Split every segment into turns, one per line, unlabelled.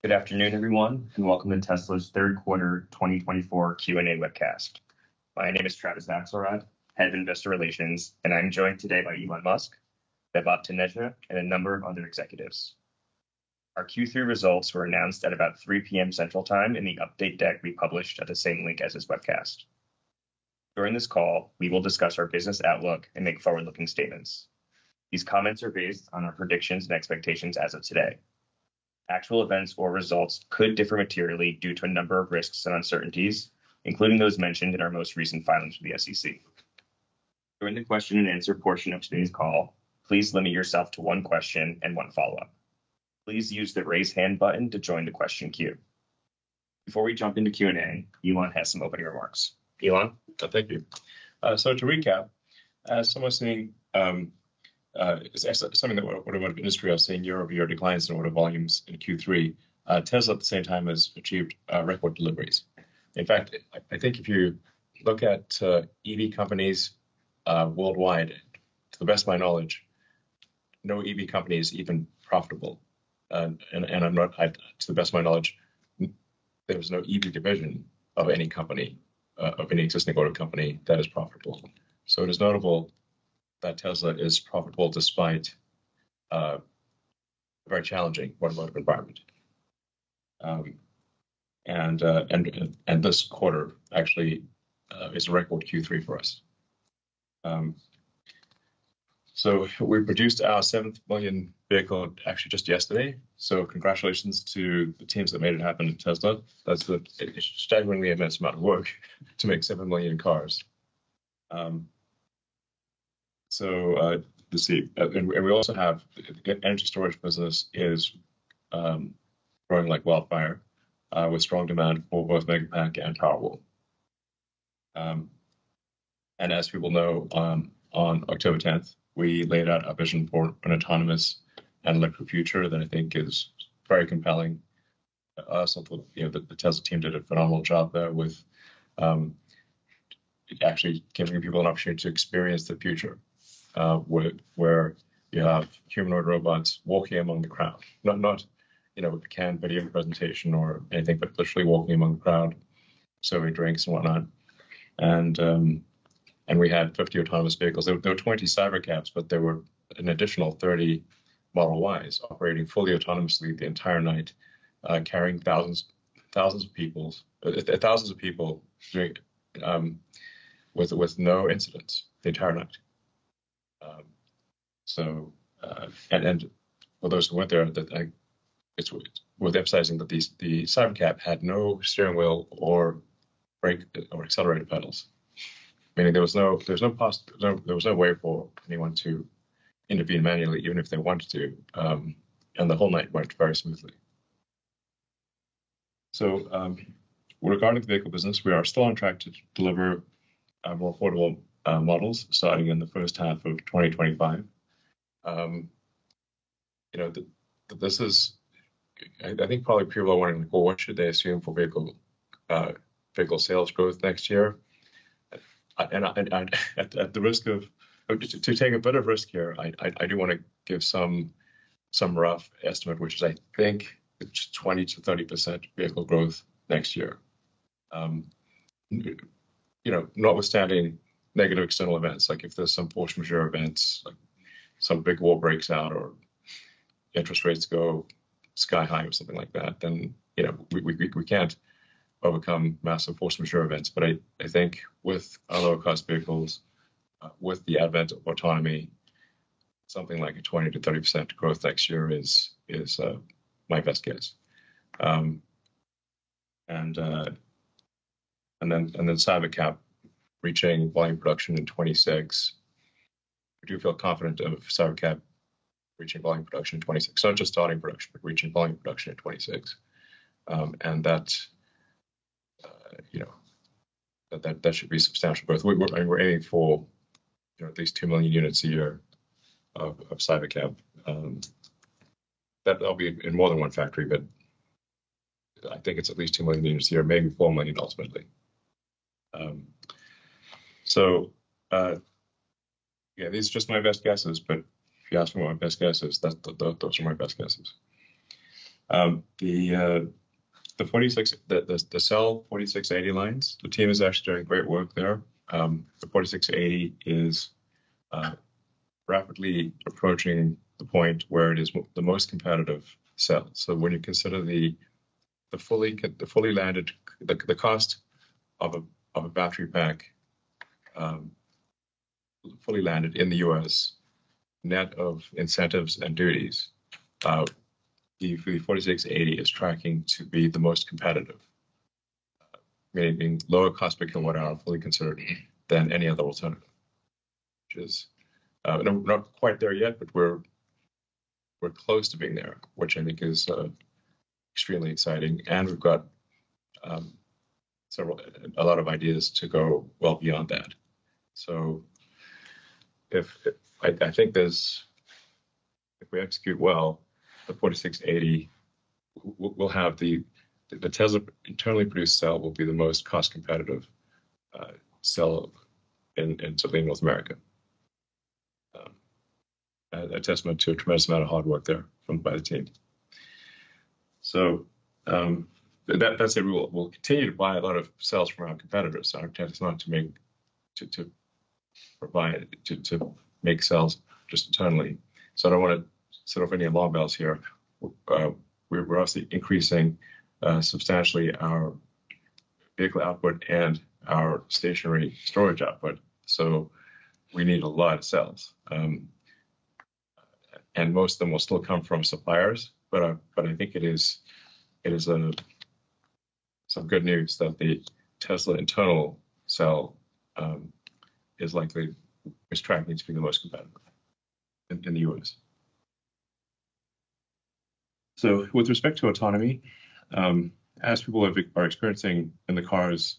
Good afternoon, everyone, and welcome to Tesla's third quarter 2024 Q&A webcast. My name is Travis Axelrod, Head of Investor Relations, and I'm joined today by Elon Musk, Vaibhav Taneja, and a number of other executives. Our Q3 results were announced at about 3 p.m. Central Time in the update deck we published at the same link as this webcast. During this call, we will discuss our business outlook and make forward-looking statements. These comments are based on our predictions and expectations as of today. Actual events or results could differ materially due to a number of risks and uncertainties, including those mentioned in our most recent filings with the SEC. During the question and answer portion of today's call, please limit yourself to one question and one follow-up. Please use the raise hand button to join the question queue. Before we jump into Q&A, Elon has some opening remarks. Elon?
Thank you. So to recap, as someone saying, it's something that automotive industry are seeing year-over-year declines in order volumes in Q3. Tesla at the same time has achieved record deliveries. In fact, I think if you look at EV companies worldwide, to the best of my knowledge, no EV company is even profitable. And I'm not, to the best of my knowledge, there's no EV division of any company, of any existing auto company that is profitable. So it is notable that Tesla is profitable despite a very challenging automotive environment. And this quarter actually is a record Q3 for us. So we produced our 7th million vehicle actually just yesterday. So congratulations to the teams that made it happen at Tesla. That's a staggeringly immense amount of work to make 7 million cars. Let's see, and we also have the energy storage business is growing like wildfire with strong demand for both Megapack and Powerwall. And as people know, on October 10th, we laid out a vision for an autonomous and electric future that I think is very compelling. The Tesla team did a phenomenal job there with actually giving people an opportunity to experience the future. Where you have humanoid robots walking among the crowd, not with a canned video presentation or anything, but literally walking among the crowd, serving drinks and whatnot. And we had 50 autonomous vehicles. There were 20 Cybercabs, but there were an additional 30 Model Ys operating fully autonomously the entire night, carrying thousands of people with no incidents the entire night. And for those who went there, it's worth emphasizing that the Cybercab had no steering wheel or brake or accelerator pedals, meaning there was no way for anyone to intervene manually, even if they wanted to, and the whole night went very smoothly. So regarding the vehicle business, we are still on track to deliver more affordable models starting in the first half of 2025. This is, I think probably people are wondering, well, what should they assume for vehicle sales growth next year? And at the risk of to take a bit of risk here, I do want to give some rough estimate, which is I think it's 20 to 30% vehicle growth next year. Notwithstanding negative external events, like if there's some force majeure events, like some big war breaks out or interest rates go sky high or something like that, then we can't overcome massive force majeure events. But I think with our lower cost vehicles, with the advent of autonomy, something like a 20 to 30% growth next year is my best guess. And then Cybercab reaching volume production in 26. We do feel confident of Cybercab reaching volume production in 26, not just starting production, but reaching volume production in 26. And that should be substantial growth. We're aiming for at least 2 million units a year of Cybercab. That'll be in more than one factory, but I think it's at least 2 million units a year, maybe 4 million ultimately. These are just my best guesses, but if you ask me what my best guess is, those are my best guesses. The 46, the cell 4680 lines, the team is actually doing great work there. The 4680 is rapidly approaching the point where it is the most competitive cell. So when you consider the fully landed, the cost of a battery pack fully landed in the U.S., net of incentives and duties, the 4680 is tracking to be the most competitive, meaning lower cost per kilowatt hour fully considered than any other alternative, which is not quite there yet, but we're close to being there, which I think is extremely exciting. And we've got a lot of ideas to go well beyond that. So I think if we execute well, the 4680 will have the Tesla internally produced cell will be the most cost competitive cell in certainly North America. A testament to a tremendous amount of hard work there by the team. So that's it. We'll continue to buy a lot of cells from our competitors. Our intent is not to make cells just internally. So I don't want to set off any alarm bells here. We're obviously increasing substantially our vehicle output and our stationary storage output. So we need a lot of cells. And most of them will still come from suppliers, but I think it is some good news that the Tesla internal cell is tracking to be the most competitive in the US. So with respect to autonomy, as people are experiencing in the cars,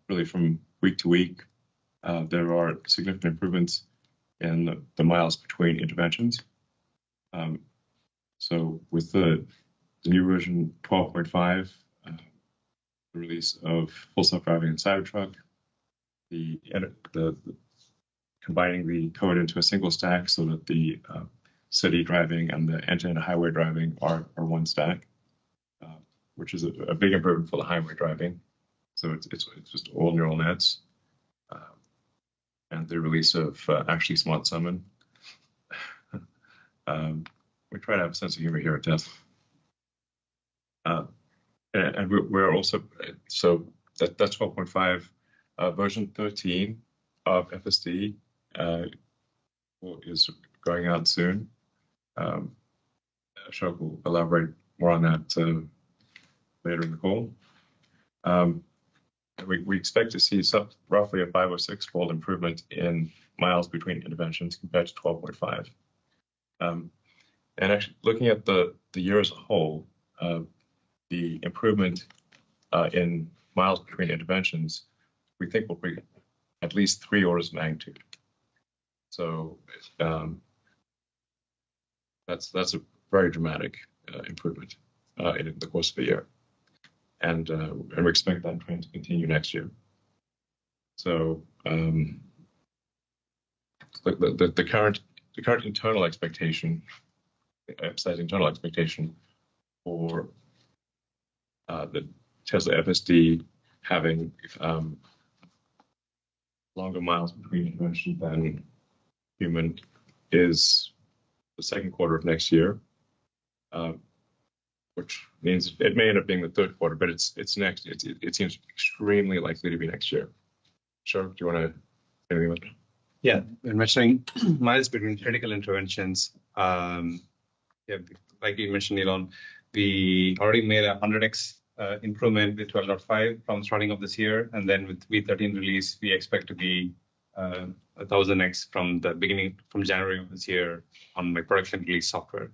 really from week to week, there are significant improvements in the miles between interventions. So with the new version 12.5, the release of Full Self-Driving and Cybertruck, the combining the code into a single stack so that the city driving and the end-to-end highway driving are one stack, which is a big improvement for the highway driving. So it's just all neural nets. And the release of actually Smart Summon. We try to have a sense of humor here at Tesla. And we're also, so that's 12.5. Version 13 of FSD is going out soon. Ashok will elaborate more on that later in the call. We expect to see roughly a 5 or 6-fold improvement in miles between interventions compared to 12.5. And actually, looking at the year as a whole, the improvement in miles between interventions, we think will be at least 3 orders of magnitude. So that's a very dramatic improvement in the course of the year. And we expect that trend to continue next year. So the current internal expectation, emphasizing internal expectation for the Tesla FSD having longer miles between intervention than human is the second quarter of next year. Which means it may end up being the third quarter, but it's next. It seems extremely likely to be next year. Sure. Do you want to say anything about that?
Yeah, when measuring miles between critical interventions, like you mentioned, Elon, we already made a 100x improvement with 12.5 from starting of this year, and then with V13 release, we expect to be 1000x from the beginning, from January of this year on my production release software.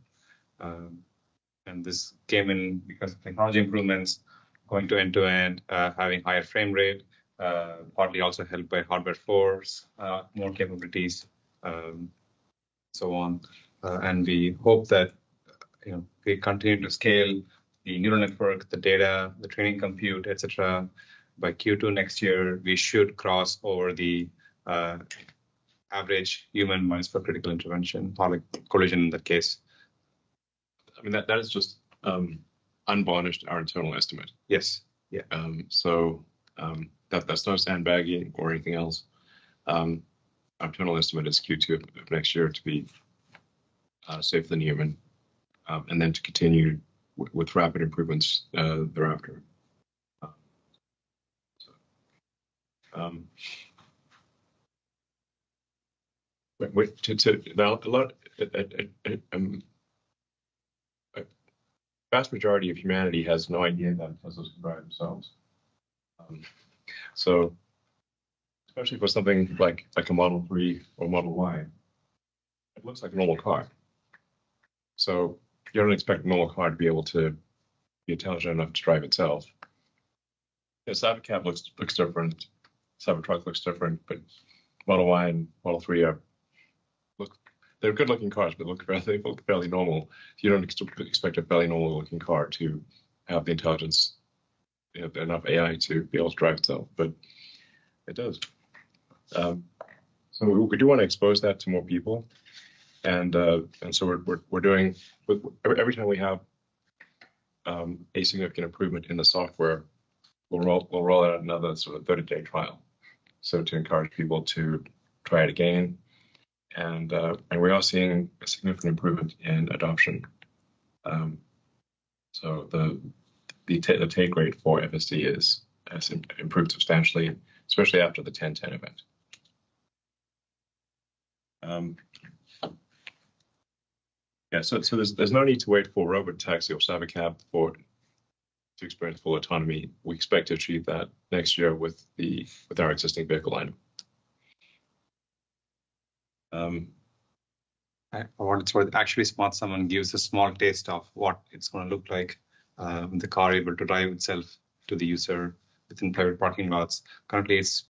And this came in because of technology improvements, going to end-to-end, having higher frame rate, partly also helped by hardware force, more capabilities, so on. And we hope that we continue to scale the neural network, the data, the training compute, etc. By Q2 next year, we should cross over the average human miles per critical intervention, or like collision in that case.
I mean, that is just unvarnished our internal estimate.
Yes. Yeah.
That's no sandbagging or anything else. Our internal estimate is Q2 of next year to be safer than human, and then to continue with rapid improvements thereafter. Now a vast majority of humanity has no idea that Teslas can drive themselves. So, especially for something like a Model 3 or Model Y, it looks like a normal car. So you don't expect a normal car to be able to be intelligent enough to drive itself. The Cybercab looks different. Cybertruck looks different, but Model Y and Model 3 they're good-looking cars, but they look fairly normal. You don't expect a fairly normal-looking car to have the intelligence, enough AI to be able to drive itself, but it does. So we do want to expose that to more people, and so we're doing every time we have a significant improvement in the software, we'll roll out another sort of 30-day trial, so to encourage people to try it again. And we are seeing a significant improvement in adoption. So the take rate for FSD has improved substantially, especially after the 1010 event. So there's no need to wait for robot taxi or Cybercab to experience full autonomy. We expect to achieve that next year with our existing vehicle lineup.
For what it's worth, actually, Smart Summon gives a small taste of what it's going to look like the car able to drive itself to the user within private parking lots. Currently, it's